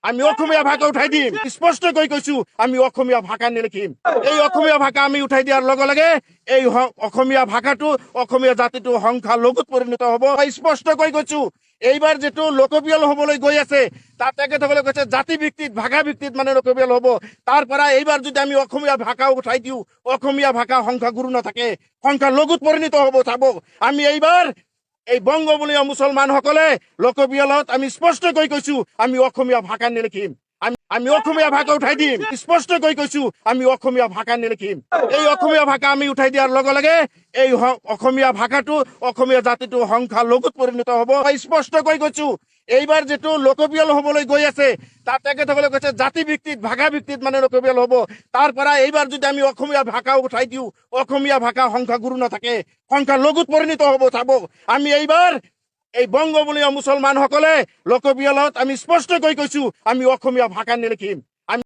আমি অসমীয়া ভাষা উঠাই দিম স্পষ্টকৈ কৈছো আমি অসমীয়া ভাষা নিলিখিম এই অসমীয়া ভাষা আমি উঠাই দিয়াৰ লগে লগে এই অসমীয়া ভাষাটো অসমীয়া জাতিটো সংখ্যালঘুত পৰিণত হ'ব স্পষ্টকৈ কৈছো এইবাৰ যেটো লোকপিয়ল হ'বলৈ গৈ আছে তাত তেখেতসকলে কৈছে জাতি ভিত্তিত ভাষা ভিত্তিত মানে লোকপিয়ল হ'ব তাৰ পৰা এইবাৰ যদি আমি অসমীয়া ভাষা উঠাই দিওঁ অসমীয়া ভাষা সংখ্যাগুৰু নাথাকে সংখ্যালঘুত পৰিণত হ'ব চাব আমি এইবাৰ এই বংগবলীয় মুছলমানসকলে লোকপিয়লত আমি স্পষ্টকৈ কৈছো আমি অসমীয়া ভাষা নিলিখিম আমি অসমীয়া ভাষা উঠাই দিম স্পষ্টকৈ কৈছো আমি অসমীয়া ভাষা নিলিখিম এই অসমীয়া ভাষা আমি উঠাই দিয়াৰ লগে লগে এই অসমীয়া ভাষাটো অসমীয়া জাতিটো সংখ্যালঘুত পৰিণত হ'ব স্পষ্টকৈ কৈছো এইবাৰ যেটো লোকপিয়ল হ'বলৈ গৈ আছে তাত তেখেতসকলে কৈছে জাতি ভিত্তিত ভাষা ভিত্তিত মানে লোকপিয়ল হ'ব তাৰ পৰা এইবাৰ যদি আমি অসমীয়া ভাষা উঠাই দিওঁ অসমীয়া ভাষা সংখ্যাগুৰু নাথাকে সংখ্যালঘুত পৰিণত হ'ব চাব আমি এইবাৰ এই বংগবলীয় মুছলমানসকলে লোকপিয়লত আমি স্পষ্টকৈ কৈছো আমি অসমীয়া ভাষা নিলিখিম